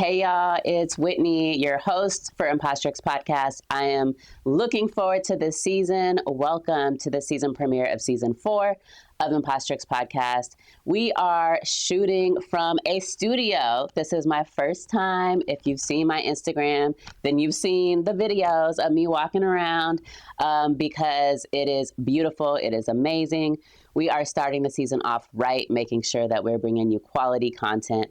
Hey y'all, it's Whitney, your host for Impostrix Podcast. I am looking forward to this season. Welcome to the season premiere of season 4 of Impostrix Podcast. We are shooting from a studio. This is my first time. If you've seen my Instagram, then you've seen the videos of me walking around because it is beautiful. It is amazing. We are starting the season off right, making sure that we're bringing you quality content.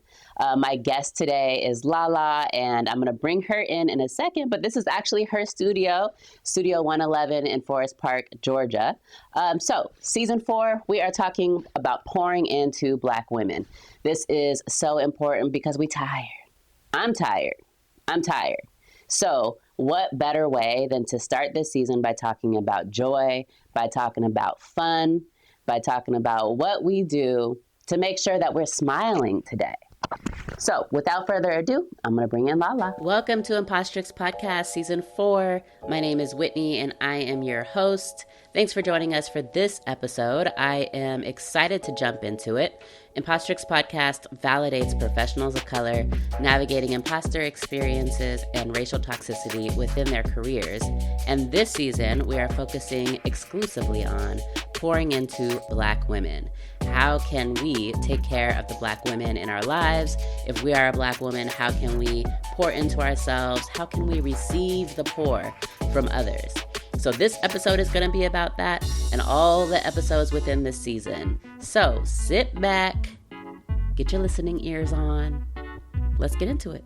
My guest today is Lala, and I'm going to bring her in a second, but this is actually her studio, Studio 111 in Forest Park, Georgia. So season 4, we are talking about pouring into Black women. This is so important because we're tired. I'm tired. So what better way than to start this season by talking about joy, by talking about fun, by talking about what we do to make sure that we're smiling today. So without further ado, I'm going to bring in Lala. Welcome to Impostrix Podcast Season 4. My name is Whitney and I am your host. Thanks for joining us for this episode. I am excited to jump into it. Impostrix Podcast validates professionals of color navigating imposter experiences and racial toxicity within their careers. And this season, we are focusing exclusively on pouring into Black women. How can we take care of the Black women in our lives? If we are a Black woman, how can we pour into ourselves? How can we receive the pour from others? So this episode is going to be about that and all the episodes within this season. So sit back, get your listening ears on. Let's get into it.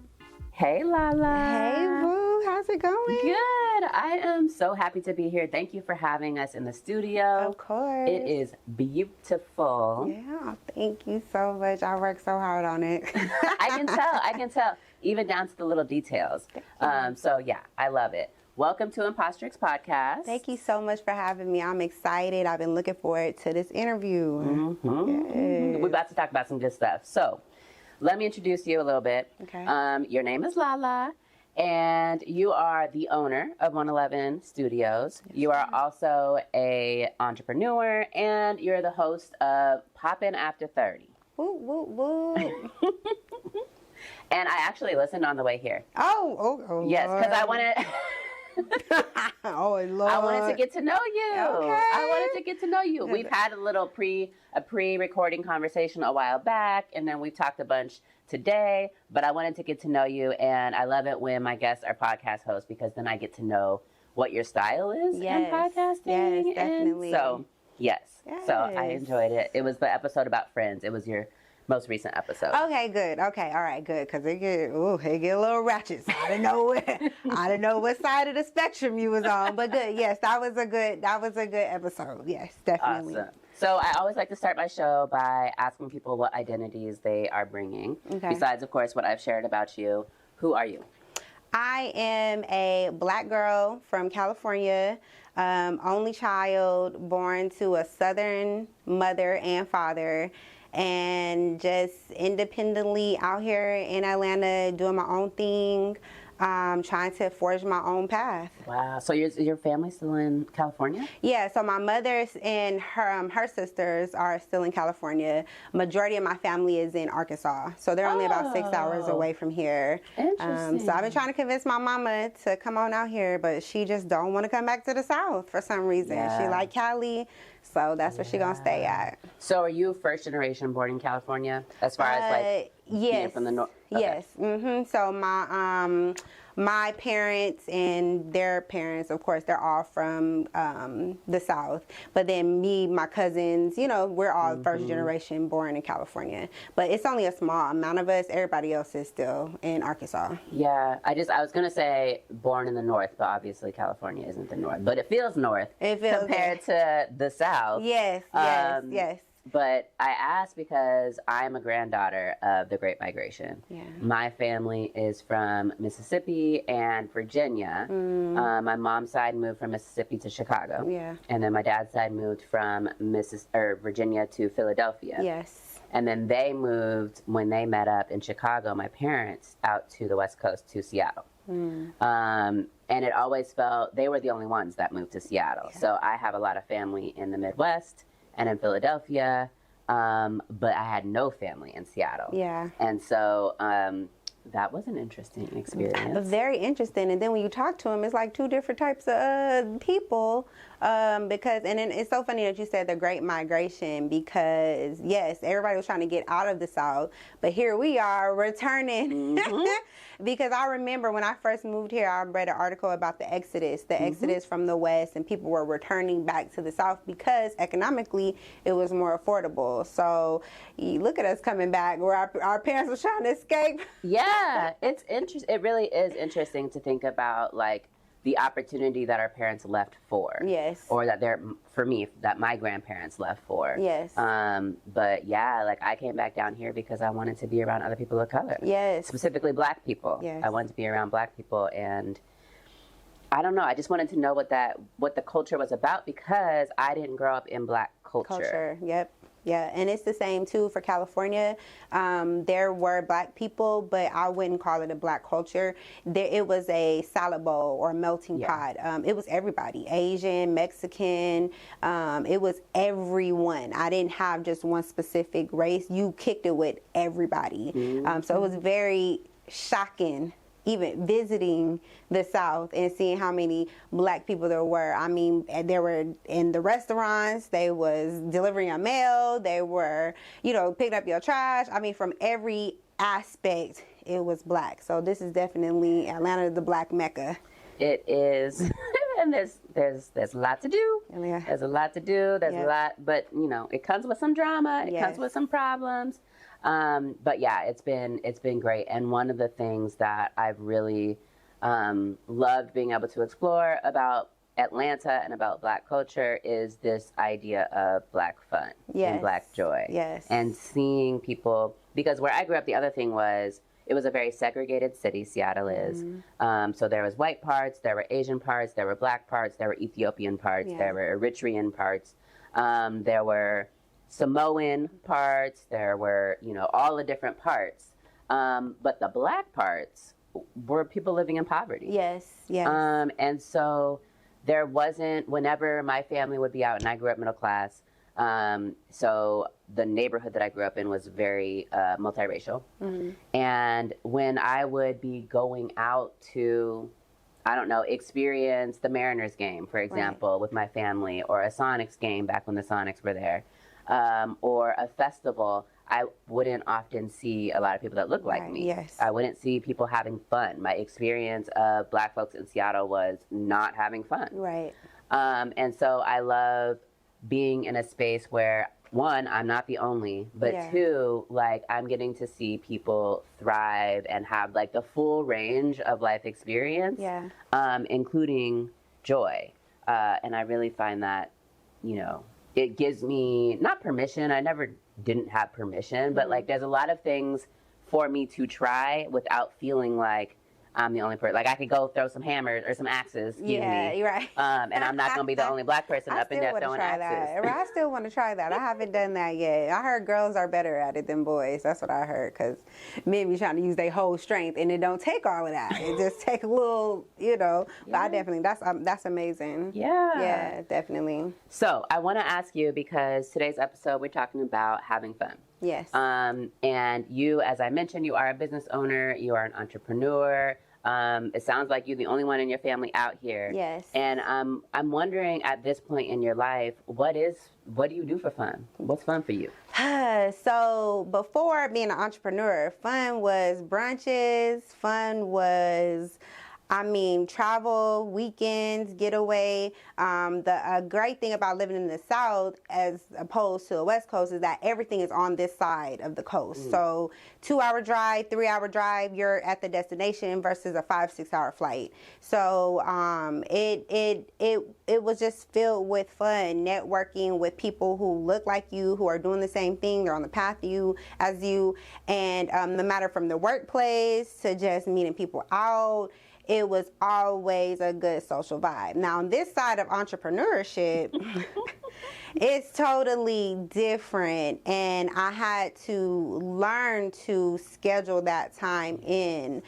Hey, Lala. Hey, boo. How's it going? Good. I am so happy to be here. Thank you for having us in the studio. Of course. It is beautiful. Yeah, thank you so much. I worked so hard on it. I can tell, even down to the little details. So yeah, I love it. Welcome to Impostrix Podcast. Thank you so much for having me. I'm excited. I've been looking forward to this interview. Mm-hmm. We're about to talk about some good stuff. So let me introduce you a little bit. Okay. Your name is Lala, and you are the owner of 111 Studios. You are also an entrepreneur, and you're the host of Poppin' After 30. Woo, woo, woo. And I actually listened on the way here. Oh, yes, because I wanted... Oh, Lord. I wanted to get to know you. Okay. I wanted to get to know you. We've had a little pre-recording conversation a while back, and then we talked a bunch today, but I wanted to get to know you, and I love it when my guests are podcast hosts because then I get to know what your style is in podcasting. Yes, definitely. And so, yes. So I enjoyed it. It was the episode about friends. It was your most recent episode. Okay, good. Okay, all right, good. Because it get a little ratchet. So I didn't know what side of the spectrum you was on. But good. Yes, that was a good episode. Yes, definitely. Awesome. So I always like to start my show by asking people what identities they are bringing. Okay. Besides, of course, what I've shared about you. Who are you? I am a Black girl from California, only child, born to a Southern mother and father, and just independently out here in Atlanta doing my own thing, trying to forge my own path. Wow. So your family's still in California? Yeah, so my mother and her sisters are still in California. Majority of my family is in Arkansas. So they're only about 6 hours away from here. Interesting. So I've been trying to convince my mama to come on out here, but she just don't want to come back to the South for some reason. Yeah. She like Cali. So that's where she gonna stay at. So are you first generation born in California as far as like being from the north? Okay. Yes. Mm-hmm. So my parents and their parents, of course, they're all from the South. But then me, my cousins, we're all first generation born in California. But it's only a small amount of us. Everybody else is still in Arkansas. Yeah. I was gonna say born in the north, but obviously California isn't the north. But it feels north compared to the South. Yes. Yes. But I asked because I'm a granddaughter of the Great Migration. Yeah. My family is from Mississippi and Virginia. My mom's side moved from Mississippi to Chicago. Yeah. And then my dad's side moved from Virginia to Philadelphia. Yes. And then they moved, when they met up in Chicago, my parents, out to the West Coast to Seattle. And it always felt, they were the only ones that moved to Seattle. Yeah. So I have a lot of family in the Midwest and in Philadelphia, but I had no family in Seattle. Yeah. And so That was an interesting experience. Very interesting. And then when you talk to them, it's like two different types of people. And then it's so funny that you said the Great Migration, because yes, everybody was trying to get out of the South, but here we are returning. Because I remember when I first moved here, I read an article about the Exodus from the West, and people were returning back to the South because economically it was more affordable. So you look at us coming back where our parents were trying to escape. Yeah, it's interesting. It really is interesting to think about, like, the opportunity that our parents left for. Yes. Or that that my grandparents left for. Yes. But yeah, like, I came back down here because I wanted to be around other people of color. Yes. Specifically Black people. Yes. I wanted to be around Black people, and I don't know, I just wanted to know what the culture was about, because I didn't grow up in Black culture. Yep. Yeah, and it's the same too for California. There were Black people, but I wouldn't call it a Black culture. It was a salad bowl or melting pot. It was everybody, Asian, Mexican. It was everyone. I didn't have just one specific race. You kicked it with everybody. So it was very shocking, even visiting the South and seeing how many Black people there were. I mean, they were in the restaurants, they was delivering your mail, they were, picking up your trash. I mean, from every aspect, it was Black. So this is definitely Atlanta, the Black Mecca. It is. And there's a lot to do. Yeah. There's a lot to do. There's a lot, but it comes with some drama. It comes with some problems. But yeah, it's been great. And one of the things that I've really loved being able to explore about Atlanta and about Black culture is this idea of Black fun and Black joy. Yes. And seeing people, because where I grew up, the other thing was, it was a very segregated city, Seattle is. So there was white parts, there were Asian parts, there were Black parts, there were Ethiopian parts, there were Eritrean parts, there were Samoan parts, there were, all the different parts. But the Black parts were people living in poverty. Yes. And so there wasn't, whenever my family would be out, and I grew up middle class, so the neighborhood that I grew up in was very multiracial. And when I would be going out to, experience the Mariners game, for example, with my family, or a Sonics game back when the Sonics were there, or a festival, I wouldn't often see a lot of people that looked like me. Yes. I wouldn't see people having fun. My experience of Black folks in Seattle was not having fun. Right. And so I love being in a space where, one, I'm not the only, but two, like, I'm getting to see people thrive and have, like, the full range of life experience, including joy. And I really find that, it gives me, not permission, I never didn't have permission, but, like, there's a lot of things for me to try without feeling like I'm the only person. Like, I could go throw some hammers or some axes, you're right. And I'm not going to be the only Black person up in there throwing axes. I still want to try that. I haven't done that yet. I heard girls are better at it than boys. That's what I heard, because men be trying to use their whole strength, and it don't take all of that. It just take a little, But I definitely, that's amazing. Yeah, definitely. So I want to ask you, because today's episode, we're talking about having fun. Yes. And you, as I mentioned, you are a business owner, you are an entrepreneur. It sounds like you're the only one in your family out here. Yes. And I'm wondering, at this point in your life, what do you do for fun? What's fun for you? So before being an entrepreneur, fun was brunches, fun was, travel, weekends, getaway. The great thing about living in the South as opposed to the West Coast is that everything is on this side of the coast. So 2-hour drive, 3-hour drive, you're at the destination versus a 5-6 hour flight. So it was just filled with fun, networking with people who look like you, who are doing the same thing. They're on the path as you. And no matter from the workplace to just meeting people out, it was always a good social vibe. Now, on this side of entrepreneurship, It's totally different, and I had to learn to schedule that time in,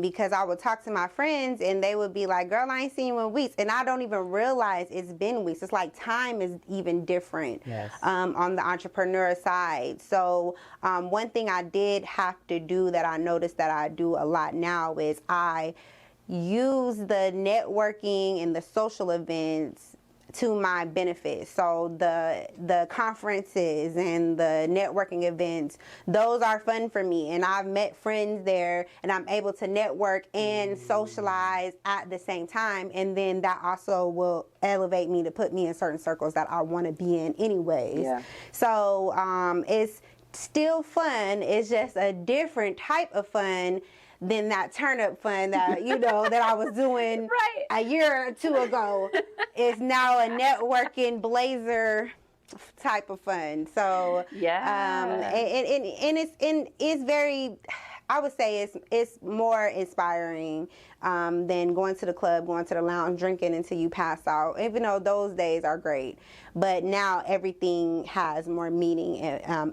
because I would talk to my friends and they would be like, girl, I ain't seen you in weeks, and I don't even realize it's been weeks. It's like time is even different. Yes. On the entrepreneur side. So one thing I did have to do that I noticed that I do a lot now is I use the networking and the social events to my benefit. So the conferences and the networking events, those are fun for me. And I've met friends there, and I'm able to network and socialize at the same time. And then that also will elevate me to put me in certain circles that I want to be in anyways. Yeah. So it's still fun. It's just a different type of fun than that turnip fun that, that I was doing Right. a year or two ago. It's now a networking blazer type of fun. So Yeah. and it's very, I would say it's more inspiring than going to the club, going to the lounge, drinking until you pass out. Even though those days are great, but now everything has more meaning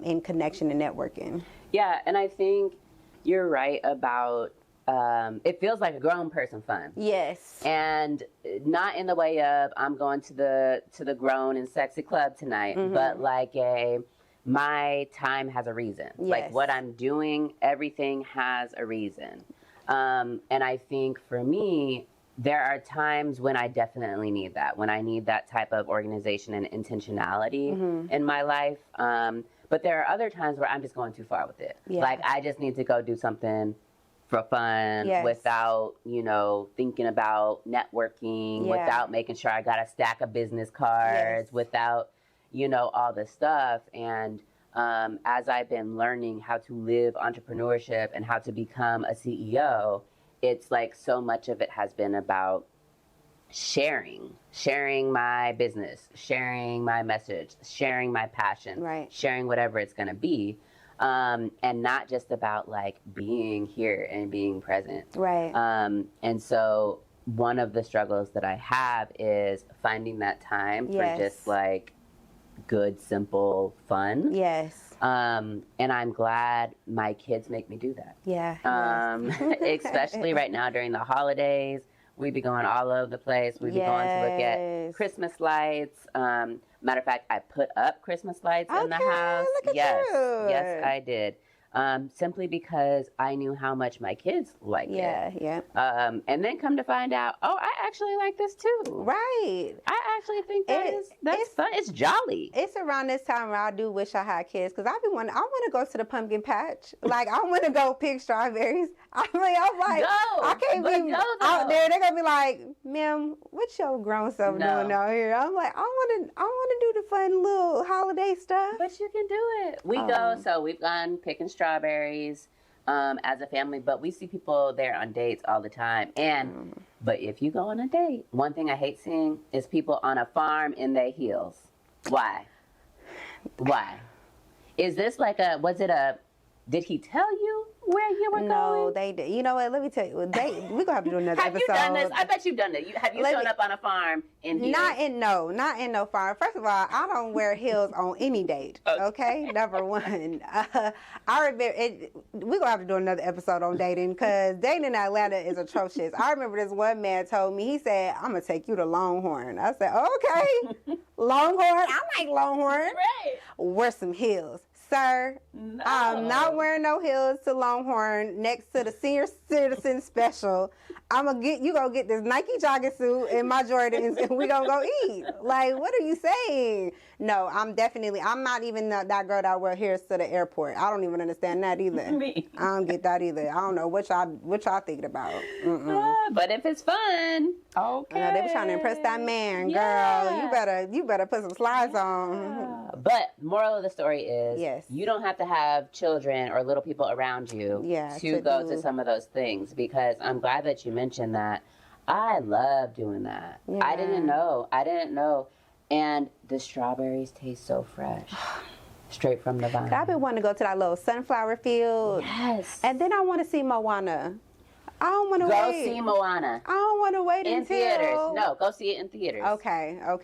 in connection and networking. Yeah, and I think you're right about it feels like a grown person fun. Yes. And not in the way of I'm going to the grown and sexy club tonight, but like my time has a reason. Yes. Like what I'm doing, everything has a reason. And I think for me, there are times when I definitely need that, when I need that type of organization and intentionality in my life. But there are other times where I'm just going too far with it. Yeah. Like I just need to go do something for fun without, thinking about networking, without making sure I got a stack of business cards, without, all this stuff. And as I've been learning how to live entrepreneurship and how to become a CEO, it's like so much of it has been about sharing my business, sharing my message, sharing my passion, sharing whatever it's going to be. And not just about like being here and being present. Right. And so one of the struggles that I have is finding that time for just like good, simple fun. Yes. And I'm glad my kids make me do that. Yeah. Especially right now during the holidays. We be going all over the place. We be going to look at Christmas lights. Matter of fact, I put up Christmas lights in the house. Look at you. Yes, I did. Simply because I knew how much my kids liked it. Yeah. And then come to find out, I actually like this too. Right. I actually think that's fun. It's jolly. It's around this time where I do wish I had kids, because I want to go to the pumpkin patch. Like I want to go pick strawberries. I'm like, I can't be out there. They're gonna be like, ma'am, what's your grown self doing out here? I'm like, I want to do the fun little holiday stuff. But you can do it. We go. So we've gone picking strawberries as a family, but we see people there on dates all the time. And but if you go on a date, one thing I hate seeing is people on a farm in their heels. Why? Is this like did he tell you where you were going? No, they did. You know what? Let me tell you. We're going to have to do another have episode. Have you done this? I bet you've done it. Have you shown up on a farm in heels? Not in no farm. First of all, I don't wear heels on any date. Okay? Number one. I remember, we're going to have to do another episode on dating, because dating in Atlanta is atrocious. I remember this one man told me, he said, I'm going to take you to Longhorn. I said, okay. Longhorn? I like Longhorn. Right. Wear some heels. Sir, no. I'm not wearing no heels to Longhorn next to the senior citizen special. You gonna get this Nike jogging suit and my Jordans, and we gonna go eat. Like, what are you saying? No, I'm not even that girl that wear heels to the airport. I don't even understand that either. Me. I don't get that either. I don't know what y'all thinking about. But if it's fun, okay. They be trying to impress that man, girl. You better put some slides on. But moral of the story is, you don't have to have children or little people around you to go to some of those things, because I'm glad that you mentioned that. I love doing that. Yeah. I didn't know. And the strawberries taste so fresh. Straight from the vine. I've been wanting to go to that little sunflower field. Yes. And then I want to see Moana. I don't want to Go wait. see Moana. I don't want to wait in theaters. No, go see it in theaters. Okay. All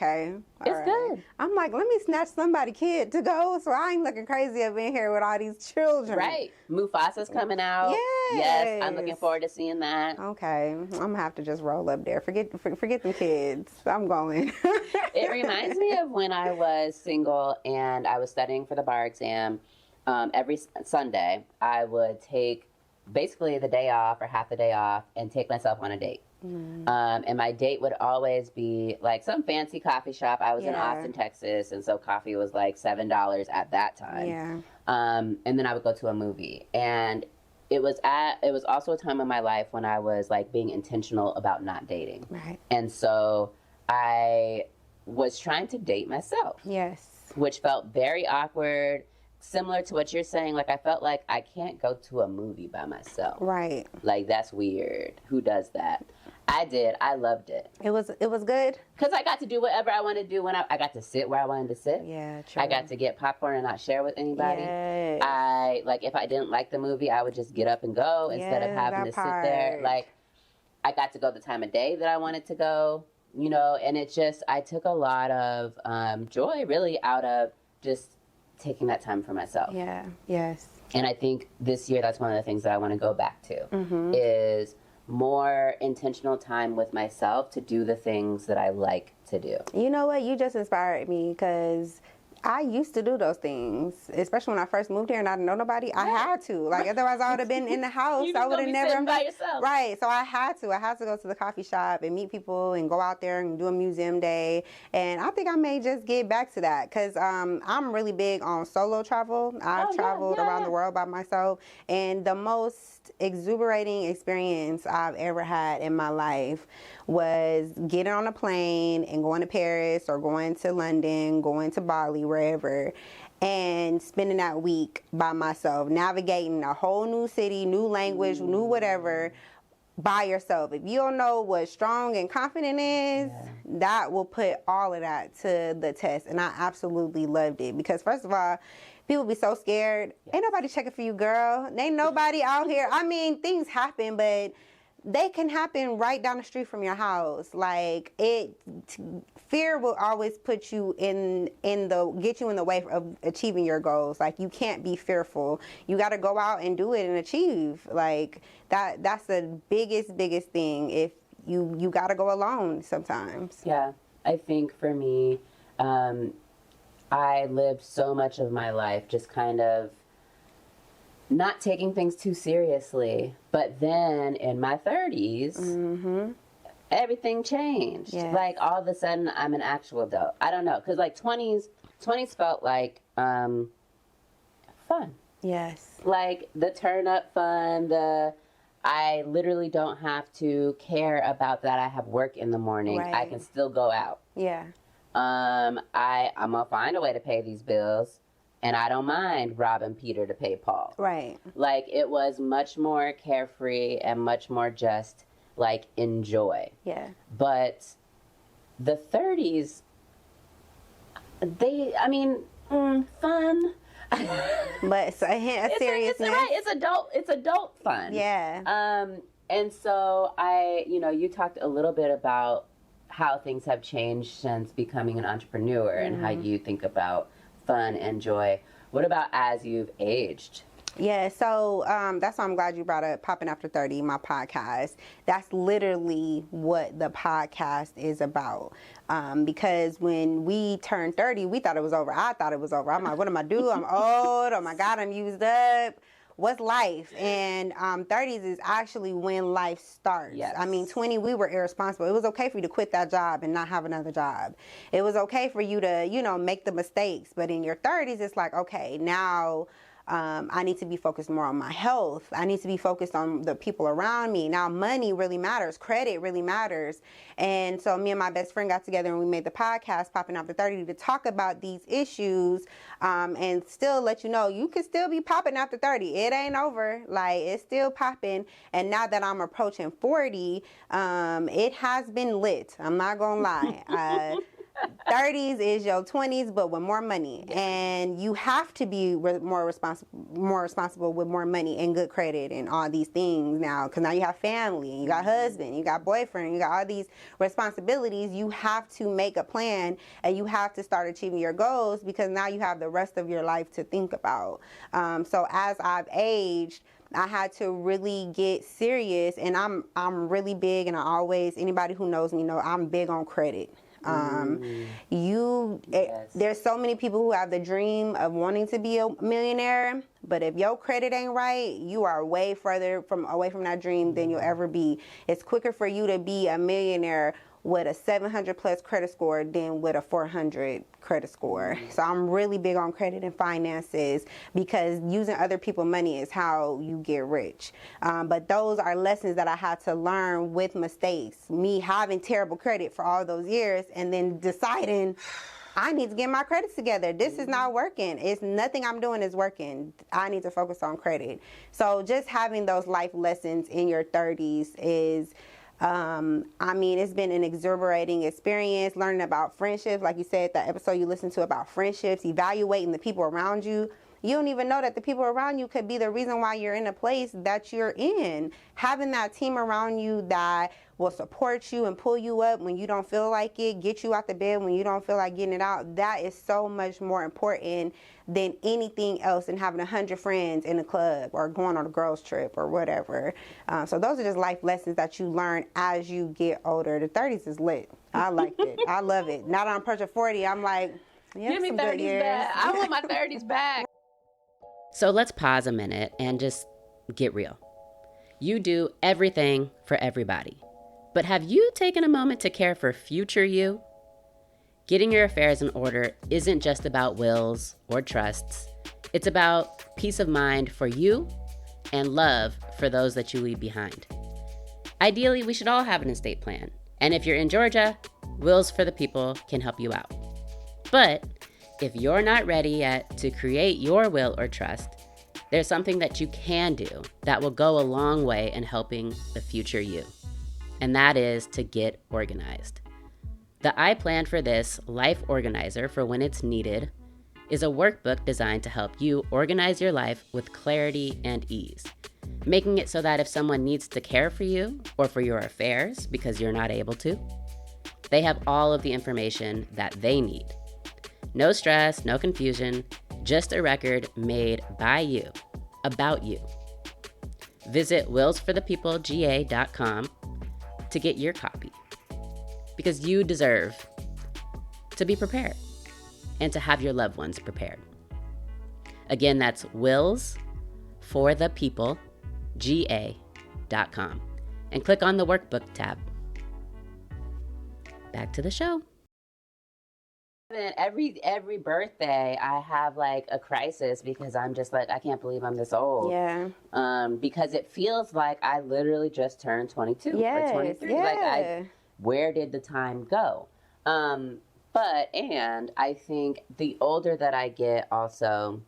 it's good. I'm like, let me snatch somebody kid to go, so I ain't looking crazy up in here with all these children. Right. Mufasa's coming out. Yes, I'm looking forward to seeing that. Okay, I'm gonna have to just roll up there. Forget the kids. I'm going. It reminds me of when I was single and I was studying for the bar exam. Every Sunday, I would take basically the day off or half the day off and take myself on a date. And my date would always be like some fancy coffee shop. I was in Austin, Texas, and so coffee was like $7 at that time. Yeah. And then I would go to a movie. And it was also a time in my life when I was like being intentional about not dating. Right. And so I was trying to date myself. Yes. Which felt very awkward. Similar to what you're saying, like I felt like I can't go to a movie by myself. Right. Like that's weird. Who does that? I did. I loved it. It was good. Because I got to do whatever I wanted to do when I got to sit where I wanted to sit. Yeah, true. I got to get popcorn and not share with anybody. Yes. If I didn't like the movie, I would just get up and go instead of having to sit there. Like I got to go the time of day that I wanted to go, and it just, I took a lot of joy really out of just taking that time for myself. Yeah. Yes. And I think this year that's one of the things that I want to go back to is more intentional time with myself to do the things that I like to do. You know what? You just inspired me because I used to do those things, especially when I first moved here and I didn't know nobody. I had to. Like, otherwise I would have been in the house. You I would have never been by yourself. Right. So I had to go to the coffee shop and meet people and go out there and do a museum day. And I think I may just get back to that because I'm really big on solo travel. I've traveled around the world by myself, and the most exuberating experience I've ever had in my life was getting on a plane and going to Paris or going to London, going to Bali, wherever, and spending that week by myself, navigating a whole new city, new language, new whatever, by yourself. If you don't know what strong and confident is, that will put all of that to the test. And I absolutely loved it because, first of all, people be so scared. Ain't nobody checking for you, girl. Ain't nobody out here. I mean, things happen, but they can happen right down the street from your house. Like fear will always put you get you in the way of achieving your goals. Like you can't be fearful. You got to go out and do it and achieve. Like that's the biggest thing. If you got to go alone sometimes. Yeah, I think for me, I lived so much of my life just kind of not taking things too seriously. But then in my 30s, everything changed. Yes. Like all of a sudden I'm an actual adult. I don't know. Because like 20s felt like fun. Yes. Like the turn up fun, I literally don't have to care about that I have work in the morning. Right. I can still go out. Yeah. I'm gonna find a way to pay these bills, and I don't mind robbing Peter to pay Paul. Right. Like it was much more carefree and much more just like enjoy. Yeah. But the 30s, fun. But it's a seriousness. It's adult fun. Yeah. And so you talked a little bit about how things have changed since becoming an entrepreneur and how you think about fun and joy. What about as you've aged? Yeah, so that's why I'm glad you brought up Popping After 30, my podcast. That's literally what the podcast is about. Because when we turned 30, we thought it was over. I thought it was over. I'm like, what am I doing? I'm old. Oh my God, I'm used up. What's life? And 30s is actually when life starts. Yes. I mean, 20, we were irresponsible. It was okay for you to quit that job and not have another job. It was okay for you to, make the mistakes. But in your 30s, it's like, okay, now I need to be focused more on my health. I need to be focused on the people around me. Now, money really matters. Credit really matters. And so me and my best friend got together and we made the podcast, Popping After 30, to talk about these issues and still let you know you can still be popping after 30. It ain't over. Like, it's still popping. And now that I'm approaching 40, it has been lit. I'm not going to lie. 30s is your 20s, but with more money. Yeah. And you have to be more responsible with more money and good credit and all these things now. Because now you have family, and you got husband, you got boyfriend, you got all these responsibilities. You have to make a plan, and you have to start achieving your goals, because now you have the rest of your life to think about. So as I've aged, I had to really get serious, and I'm really big, and anybody who knows me know I'm big on credit. There's so many people who have the dream of wanting to be a millionaire, but if your credit ain't right, you are way further away from that dream than you'll ever be. It's quicker for you to be a millionaire with a 700 plus credit score than with a 400 credit score. So I'm really big on credit and finances, because using other people's money is how you get rich. But those are lessons that I had to learn with mistakes. Me having terrible credit for all those years and then deciding I need to get my credits together. This is not working. It's nothing I'm doing is working. I need to focus on credit. So just having those life lessons in your 30s is it's been an exhilarating experience, learning about friendships. Like you said, the episode you listened to about friendships, evaluating the people around you. You don't even know that the people around you could be the reason why you're in a place that you're in. Having that team around you that will support you and pull you up when you don't feel like it, get you out the bed when you don't feel like getting it out, that is so much more important than anything else, and having 100 friends in a club or going on a girls trip or whatever. So those are just life lessons that you learn as you get older. The 30s is lit. I liked it. I love it. Now that I'm approaching 40, I'm like, yeah, give me 30s back. I want my 30s back. So let's pause a minute and just get real. You do everything for everybody. But have you taken a moment to care for future you? Getting your affairs in order isn't just about wills or trusts. It's about peace of mind for you and love for those that you leave behind. Ideally, we should all have an estate plan. And if you're in Georgia, Wills for the People can help you out. But if you're not ready yet to create your will or trust, there's something that you can do that will go a long way in helping the future you. And that is to get organized. The I Plan for This Life Organizer for when it's needed is a workbook designed to help you organize your life with clarity and ease, making it so that if someone needs to care for you or for your affairs because you're not able to, they have all of the information that they need. No stress, no confusion, just a record made by you, about you. Visit willsforthepeoplega.com to get your copy, because you deserve to be prepared and to have your loved ones prepared. Again, that's willsforthepeoplega.com, and click on the workbook tab. Back to the show. Every birthday I have like a crisis, because I'm just like, I can't believe I'm this old. Yeah. Because it feels like I literally just turned 22 or 23. Yeah. Like where did the time go? And I think the older that I get also,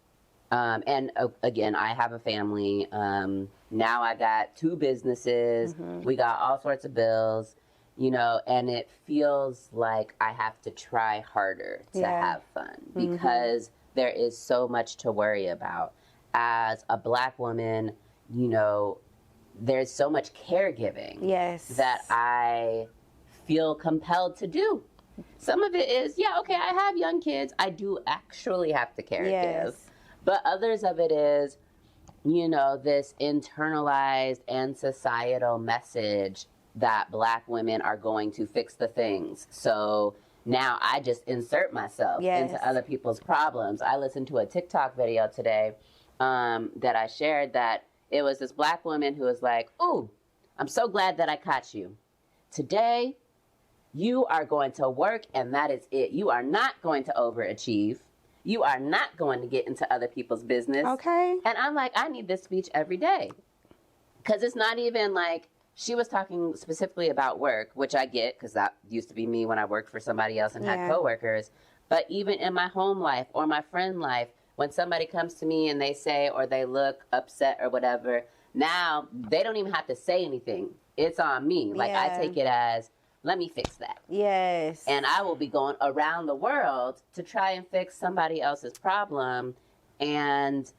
again, I have a family. Now I got 2 businesses. Mm-hmm. We got all sorts of bills. And it feels like I have to try harder to have fun, because there is so much to worry about. As a Black woman, there's so much caregiving that I feel compelled to do. Some of it is, I have young kids. I do actually have to caregive. Yes. But others of it is, this internalized and societal message that Black women are going to fix the things. So now I just insert myself into other people's problems. I listened to a TikTok video today that I shared, that it was this Black woman who was like, "Ooh, I'm so glad that I caught you. Today, you are going to work, and that is it. You are not going to overachieve. You are not going to get into other people's business." Okay. And I'm like, I need this speech every day. Because it's not even like, she was talking specifically about work, which I get, because that used to be me when I worked for somebody else and had coworkers. But even in my home life or my friend life, when somebody comes to me and they say, or they look upset or whatever, now they don't even have to say anything. It's on me. Like, I take it as, let me fix that. Yes. And I will be going around the world to try and fix somebody else's problem. And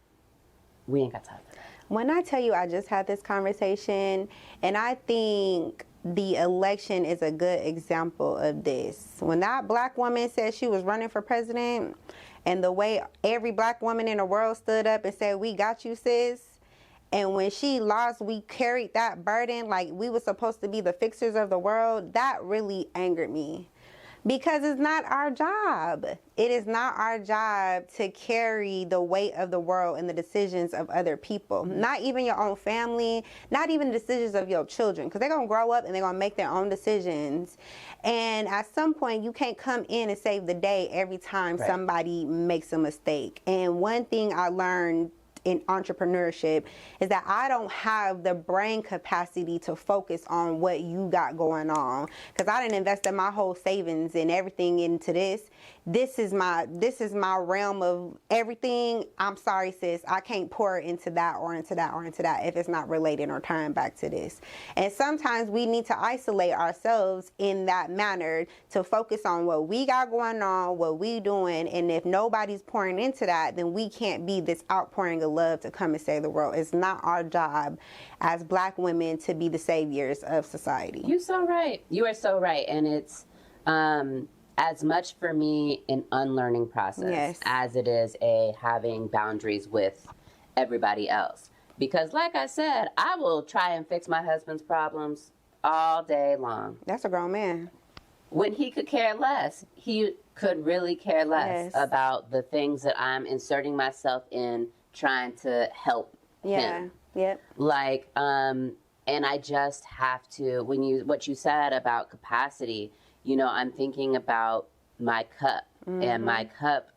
we ain't got time for that. When I tell you I just had this conversation, and I think the election is a good example of this. When that black woman said she was running for president, and the way every black woman in the world stood up and said, we got you, sis. And when she lost, we carried that burden like we were supposed to be the fixers of the world. That really angered me. Because it's not our job. It is not our job to carry the weight of the world and the decisions of other people. Not even your own family, not even the decisions of your children. Because they're going to grow up and they're going to make their own decisions. And at some point, you can't come in and save the day every time somebody makes a mistake. And one thing I learned in entrepreneurship is that I don't have the brain capacity to focus on what you got going on, because I didn't invest in my whole savings and everything into this. This is my realm of everything. I'm sorry, sis, I can't pour into that or into that or into that if it's not related or tying back to this. And sometimes we need to isolate ourselves in that manner to focus on what we got going on, what we doing. And if nobody's pouring into that, then we can't be this outpouring of love to come and save the world. It's not our job as black women to be the saviors of society. You're so right. You are so right. And it's as much for me an unlearning process as it is a having boundaries with everybody else. Because like I said, I will try and fix my husband's problems all day long. That's a grown man. When he could care less, he could really care less about the things that I'm inserting myself in trying to help him. Like, and I just have to, what you said about capacity, you know, I'm thinking about my cup, and my cup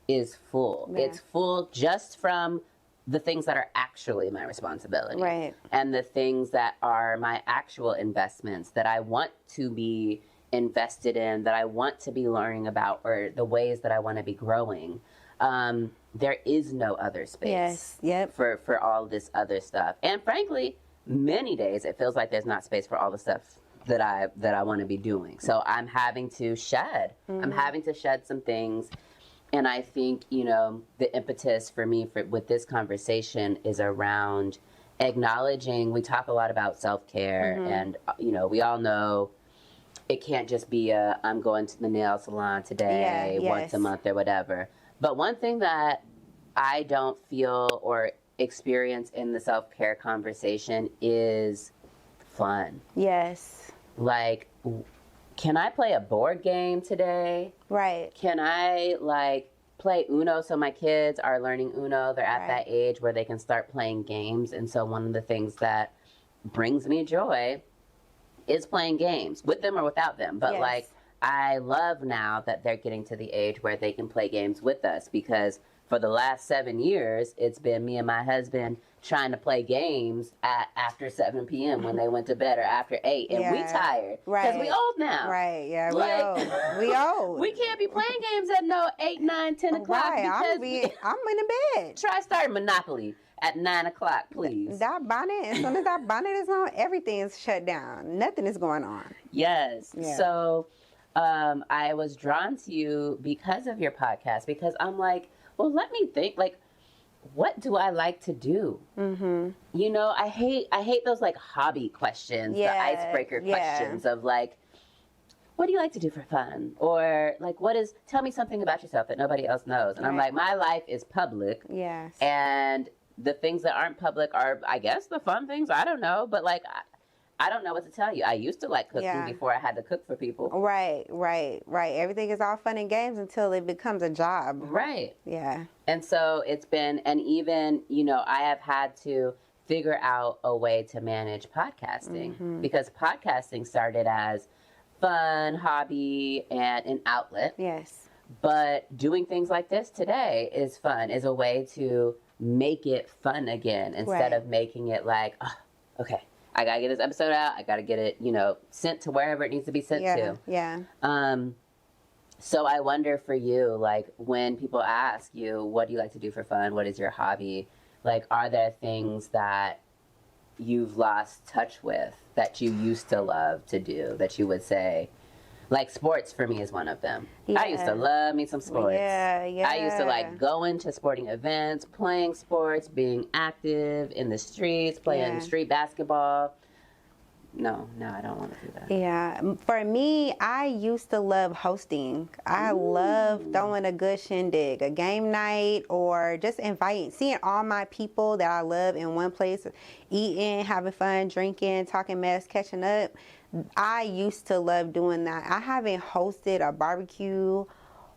is full. It's full just from the things that are actually my responsibility. And the things that are my actual investments that I want to be invested in, that I want to be learning about, or the ways that I want to be growing. There is no other space for all this other stuff. And frankly, many days it feels like there's not space for all the stuff that I want to be doing. So I'm having to shed. I'm having to shed some things. And I think, you know, the impetus for me with this conversation is around acknowledging, we talk a lot about self-care, and, you know, we all know it can't just be I'm going to the nail salon today, once a month or whatever. But one thing that I don't feel or experience in the self-care conversation is fun. Like, can I play a board game today? Can I, like, play Uno? So my kids are learning Uno. They're at that age where they can start playing games. And so one of the things that brings me joy is playing games, with them or without them. But, like, I love now that they're getting to the age where they can play games with us, because for the last 7 years, it's been me and my husband trying to play games after 7 p.m. when they went to bed, or after 8, and we tired because we old now. We old. We can't be playing games at 8, 9, 10 o'clock because I'm in the bed. Try starting Monopoly at 9 o'clock, please. That bonnet, as soon as that bonnet is on, everything is shut down. Nothing is going on. So I was drawn to you because of your podcast, because I'm like, well, let me think, like, what do I like to do? You know, I hate those, like, hobby questions, the icebreaker questions of, like, what do you like to do for fun? Or, like, tell me something about yourself that nobody else knows. And I'm like, my life is public. And the things that aren't public are, I guess, the fun things. I don't know. But, like, I don't know what to tell you. I used to like cooking before I had to cook for people. Right. Everything is all fun and games until it becomes a job. And so it's been, and even, you know, I have had to figure out a way to manage podcasting, because podcasting started as fun, hobby, and an outlet. But doing things like this today is fun, is a way to make it fun again, instead of making it like, oh, okay, I got to get this episode out. I got to get it, you know, sent to wherever it needs to be sent to. So I wonder for you, like, when people ask you, what do you like to do for fun? What is your hobby? Like, are there things that you've lost touch with that you used to love to do, that you would say? Like sports for me is one of them. Yeah. I used to love me some sports. Yeah. I used to like going to sporting events, playing sports, being active in the streets, playing street basketball. No, I don't want to do that. Yeah. For me, I used to love hosting. I love throwing a good shindig, a game night, or just seeing all my people that I love in one place, eating, having fun, drinking, talking mess, catching up. I used to love doing that. I haven't hosted a barbecue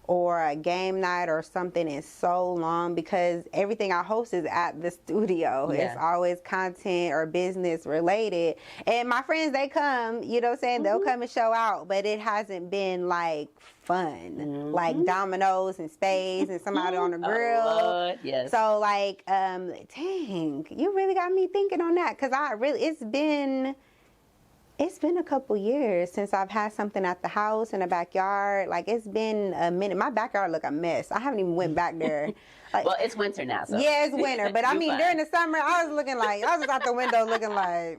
or a game night or something in so long because everything I host is at the studio. Yeah. It's always content or business related. And my friends, they come, you know what I'm saying? They'll come and show out, but it hasn't been like fun, like dominoes and spades and somebody on the grill. Oh, Lord, yes. So like, dang, you really got me thinking on that because it's been a couple years since I've had something at the house in the backyard. Like, it's been a minute. My backyard look a mess. I haven't even went back there. Like, well, it's winter now, so. Yeah, it's winter. But I mean, during the summer, I was out the window looking like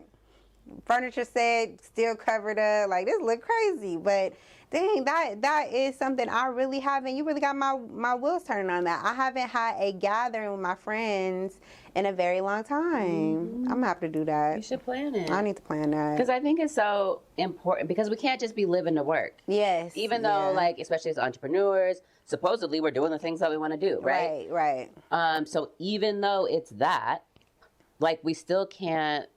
furniture set, still covered up. Like, this look crazy. But dang, that is something I really haven't. You really got my wheels turning on that. I haven't had a gathering with my friends in a very long time. I'm gonna have to do that. You should plan it. I need to plan that. Because I think it's so important because we can't just be living to work. Yes. Even though, like, especially as entrepreneurs, supposedly we're doing the things that we want to do, right? Right. So even though it's that, like, we still can't.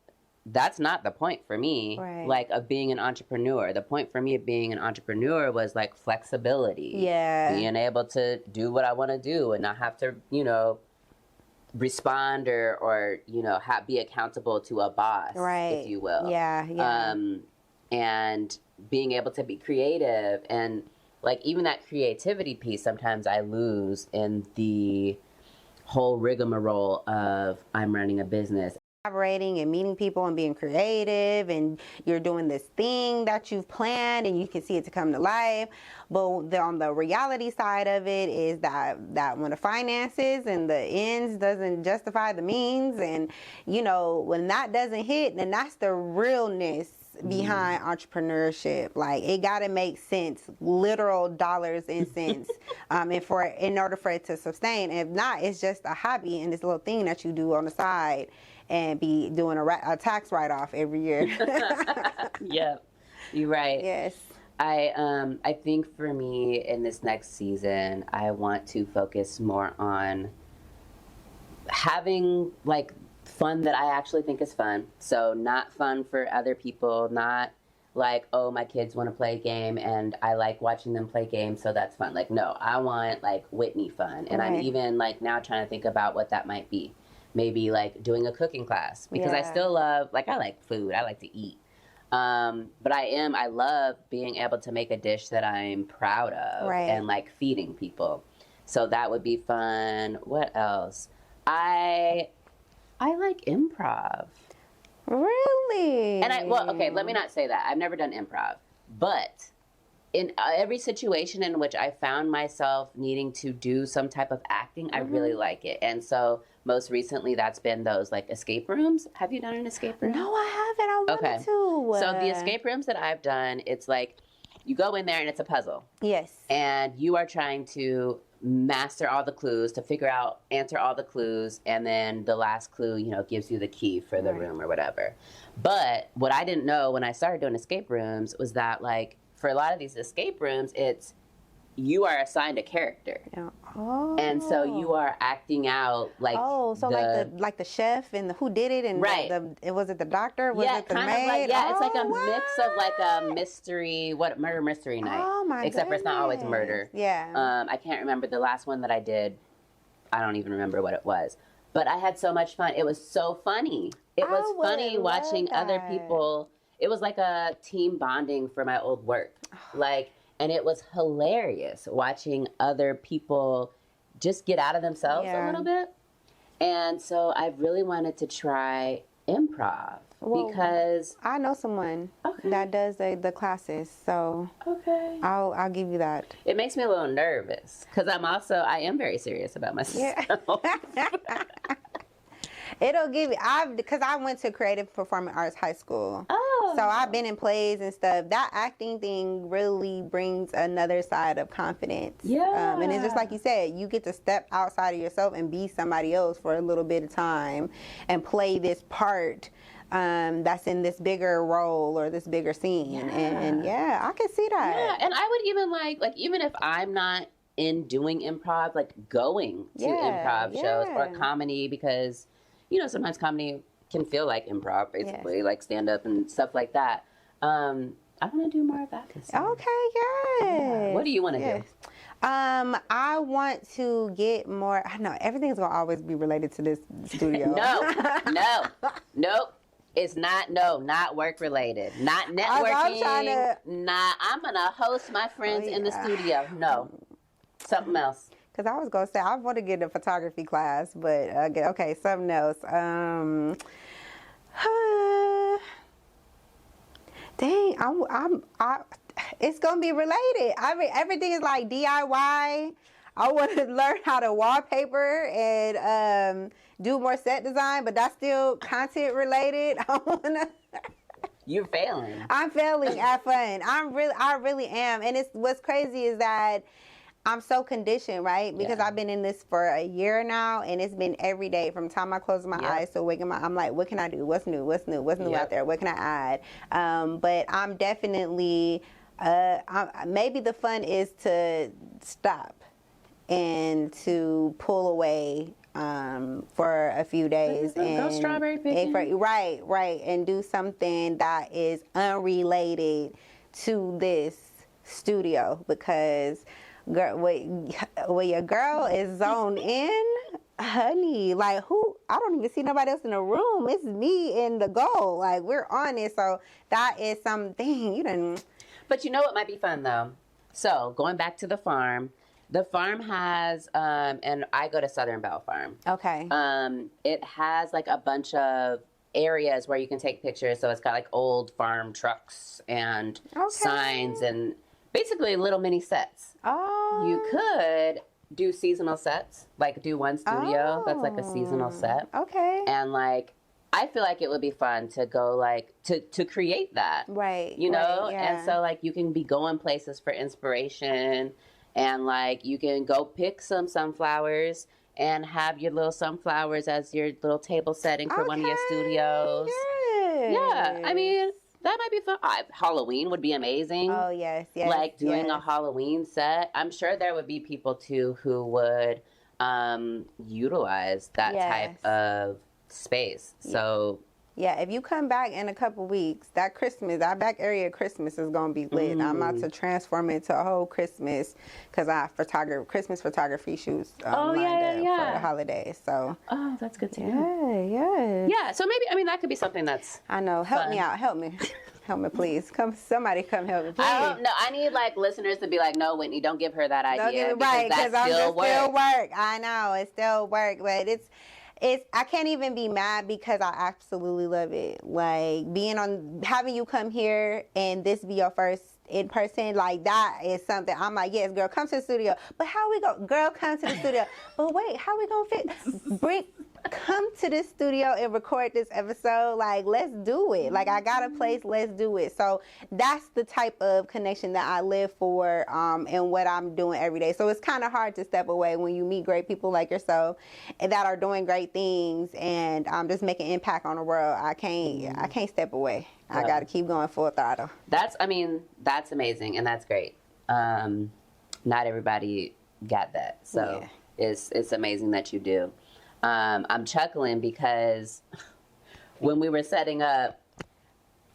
That's not the point for me, like, of being an entrepreneur. The point for me of being an entrepreneur was, like, flexibility. Yeah. Being able to do what I want to do and not have to, respond or be accountable to a boss, if you will. Yeah. And being able to be creative and, like, even that creativity piece, sometimes I lose in the whole rigmarole of I'm running a business. Collaborating and meeting people and being creative, and you're doing this thing that you've planned and you can see it to come to life. But on the reality side of it is that when the finances and the ends doesn't justify the means, and when that doesn't hit, then that's the realness behind entrepreneurship. Like, it got to make sense, literal dollars and cents, in order for it to sustain. And if not, it's just a hobby and this little thing that you do on the side and be doing a tax write-off every year. Yeah, you're right. Yes. I think for me in this next season, I want to focus more on having, like, fun that I actually think is fun. So not fun for other people, not like, oh, my kids want to play a game and I like watching them play games, so that's fun. Like, no, I want, like, Whitney fun. And I'm even, like, now trying to think about what that might be. Maybe, like, doing a cooking class because I still love, like, I like food. I like to eat. But I love being able to make a dish that I'm proud of and, like, feeding people. So that would be fun. What else? I like improv. Really? And let me not say that. I've never done improv. But in every situation in which I found myself needing to do some type of acting, I really like it. And so most recently, that's been those, like, escape rooms. Have you done an escape room? No, I haven't. I wanted to. So the escape rooms that I've done, it's like you go in there and it's a puzzle. Yes. And you are trying to master all the clues, to answer all the clues, and then the last clue, gives you the key for the room or whatever. But what I didn't know when I started doing escape rooms was that, like, for a lot of these escape rooms, you are assigned a character. Yeah. Oh. And so you are acting out, like, like the chef and the who did it and was it the doctor? Was it the maid? It's like a mix of, like, a mystery, murder mystery night. Oh my Except for it's not always murder. Yeah. I can't remember the last one that I did. I don't even remember what it was. But I had so much fun. It was so funny. It was funny watching other people. It was like a team bonding for my old work. And it was hilarious watching other people just get out of themselves a little bit. And so I really wanted to try improv because I know someone that does the classes. So I'll give you that. It makes me a little nervous because I am very serious about myself. Yeah. It'll give you, because I went to creative performing arts high school. Oh. So I've been in plays and stuff. That acting thing really brings another side of confidence. Yeah. And it's just like you said, you get to step outside of yourself and be somebody else for a little bit of time and play this part that's in this bigger role or this bigger scene. And yeah, I can see that. Yeah, and I would even like even if I'm not in doing improv, like going to improv shows or comedy, because, you know, sometimes comedy can feel like improv, basically, like stand up and stuff like that. I want to do more of that. Okay, yeah. What do you want to do? I want to get more. I know everything's gonna always be related to this studio. Nope. It's not, not work related, not networking. I'm gonna host my friends in the studio. No, something else. Because I was gonna say I want to get a photography class, but okay, something else. Dang, it's gonna be related. I mean, everything is like DIY. I want to learn how to wallpaper and do more set design, but that's still content related. I wanna. You're failing. I'm failing at fun. I really am. And what's crazy is that I'm so conditioned, right? Because I've been in this for a year now, and it's been every day from the time I close my eyes to waking my. I'm like, what can I do? What's new? What's new out there? What can I add? But I'm definitely. Maybe the fun is to stop and to pull away for a few days and go strawberry picking. Right, and do something that is unrelated to this studio, because when your girl is zoned in, honey, like I don't even see nobody else in the room. It's me and the goal. Like, we're on it. So that is something you didn't. But you know what might be fun though? So going back to the farm has, and I go to Southern Belle Farm. Okay. It has like a bunch of areas where you can take pictures. So it's got like old farm trucks and signs and basically little mini sets. Oh. You could do seasonal sets, like do one studio that's like a seasonal set. Okay. And like, I feel like it would be fun to go like to create that. Right. You know? Right, yeah. And so like you can be going places for inspiration, and like you can go pick some sunflowers and have your little sunflowers as your little table setting for one of your studios. Yes. Yeah. I mean, that might be fun. Halloween would be amazing. Oh, yes. Like doing a Halloween set. I'm sure there would be people too who would utilize that type of space. So yeah, if you come back in a couple weeks, that back area Christmas is gonna be lit. I'm about to transform it to a whole Christmas, because I Christmas photography shoots lined up for the holidays. So that's good to hear. Yeah. So maybe that could be something that's I know. Help me out. Help me, please. Somebody come help me, please. I need like listeners to be like, no, Whitney, don't give her that idea. Right, because still work. I know it's still work, but it's I can't even be mad because I absolutely love it. Like having you come here and this be your first in person, like that is something I'm like, yes, girl, come to the studio. But how we go, girl, come to the studio. But wait, how we gonna fit? Come to this studio and record this episode. Like, let's do it. Like, I got a place, let's do it. So that's the type of connection that I live for, and what I'm doing every day. So it's kind of hard to step away when you meet great people like yourself and that are doing great things and just making impact on the world. I can't step away. I got to keep going full throttle. That's amazing, and that's great. Not everybody got that, so it's amazing that you do. I'm chuckling because when we were setting up,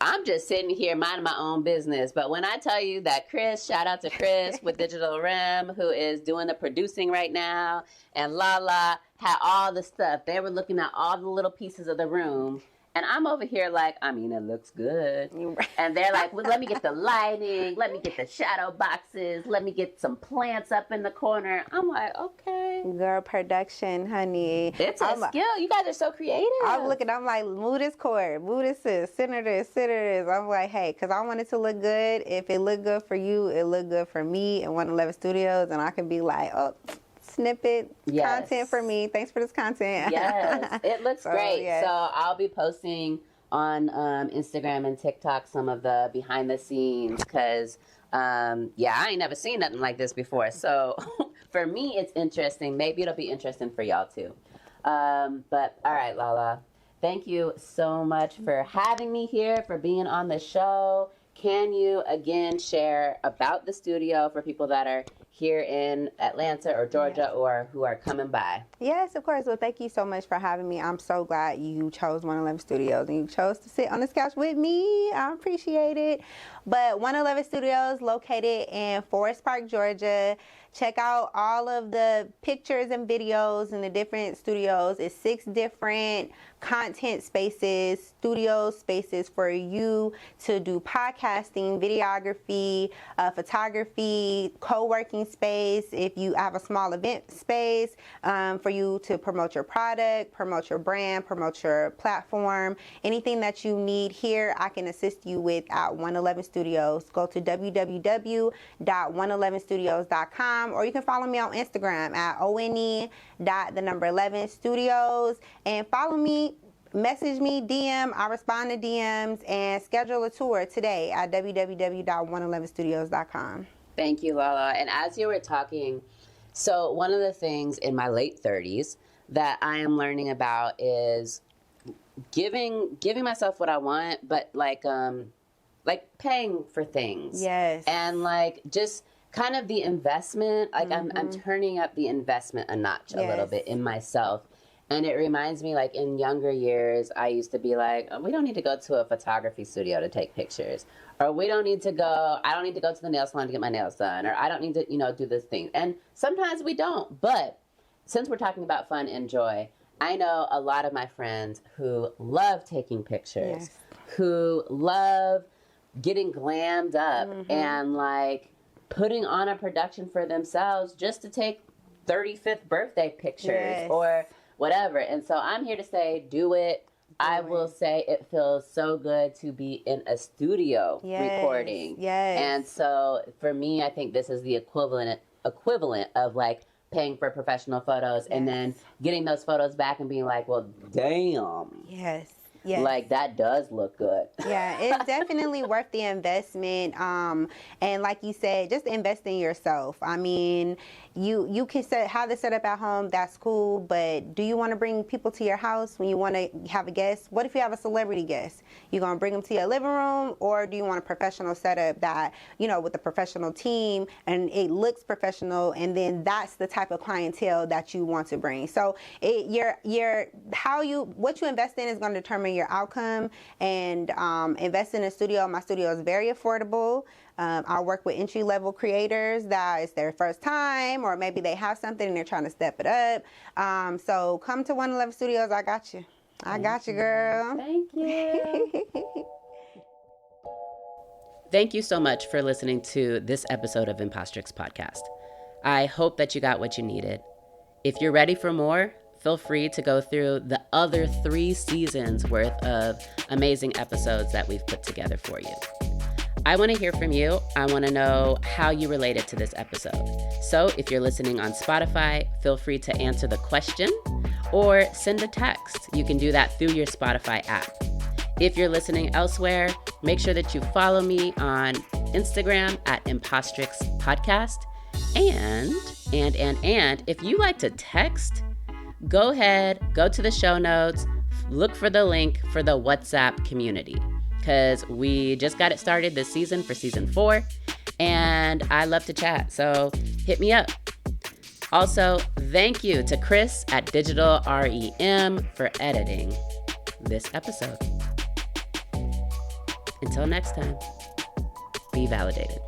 I'm just sitting here minding my own business. But when I tell you that Chris, shout out to Chris with Digital Rim, who is doing the producing right now, and Lala had all the stuff. They were looking at all the little pieces of the room. And I'm over here like, I mean, it looks good. And they're like, well, let me get the lighting. Let me get the shadow boxes. Let me get some plants up in the corner. I'm like, okay. Girl, production, honey. It's a skill. You guys are so creative. I'm like, move this chord, move this, center this. I'm like, hey, because I want it to look good. If it look good for you, it look good for me and 111 Studios. And I can be like, oh, snippet Yes. content for me. Thanks for this content. Yes, it looks great. yes. So I'll be posting on Instagram and TikTok some of the behind the scenes because, I ain't never seen nothing like this before. So for me, it's interesting. Maybe it'll be interesting for y'all too. But all right, Lala, thank you so much for having me here, for being on the show. Can you again share about the studio for people that are here in Atlanta or Georgia or who are coming by? Yes, of course. Well, thank you so much for having me. I'm so glad you chose 111 Studios and you chose to sit on this couch with me. I appreciate it. But 111 Studios located in Forest Park, Georgia. Check out all of the pictures and videos in the different studios. It's 6 different content spaces, studio spaces for you to do podcasting, videography, photography, co-working space. If you have a small event space for you to promote your product, promote your brand, promote your platform, anything that you need here, I can assist you with at 111 Studios. Go to www.111studios.com. or you can follow me on Instagram at one.11studios and follow me, message me, DM. I respond to DMs and schedule a tour today at www.111studios.com. Thank you, Lala. And as you were talking, so one of the things in my late 30s that I am learning about is giving myself what I want, but like paying for things. Yes. And like just kind of the investment, like I'm turning up the investment a notch a little bit in myself. And it reminds me, like, in younger years, I used to be like, oh, we don't need to go to a photography studio to take pictures. Or I don't need to go to the nail salon to get my nails done. Or I don't need to, do this thing. And sometimes we don't. But since we're talking about fun and joy, I know a lot of my friends who love taking pictures, who love getting glammed up and, like, putting on a production for themselves just to take 35th birthday pictures or whatever. And so I'm here to say, do it. I will say it feels so good to be in a studio recording. Yes. And so for me, I think this is the equivalent of like paying for professional photos and then getting those photos back and being like, well, damn. Yes. Like that does look good. Yeah, it's definitely worth the investment. And like you said, just invest in yourself. I mean, you can have this set up at home, that's cool, but do you want to bring people to your house when you want to have a guest? What if you have a celebrity guest? You going to bring them to your living room, or do you want a professional setup that, with a professional team and it looks professional, and then that's the type of clientele that you want to bring. So what you invest in is going to determine your outcome. And invest in a studio. My studio is very affordable. I work with entry-level creators that it's their first time, or maybe they have something and they're trying to step it up. So come to 111 Studios. I got you. I got you, girl. Thank you. Thank you so much for listening to this episode of Impostrix Podcast. I hope that you got what you needed. If you're ready for more, feel free to go through the other 3 seasons worth of amazing episodes that we've put together for you. I want to hear from you. I want to know how you related to this episode. So if you're listening on Spotify, feel free to answer the question or send a text. You can do that through your Spotify app. If you're listening elsewhere, make sure that you follow me on Instagram at Impostrix Podcast. And if you like to text, go ahead, go to the show notes, look for the link for the WhatsApp community, because we just got it started this season for season 4, and I love to chat, so hit me up. Also, thank you to Chris at Digital REM for editing this episode. Until next time, be validated.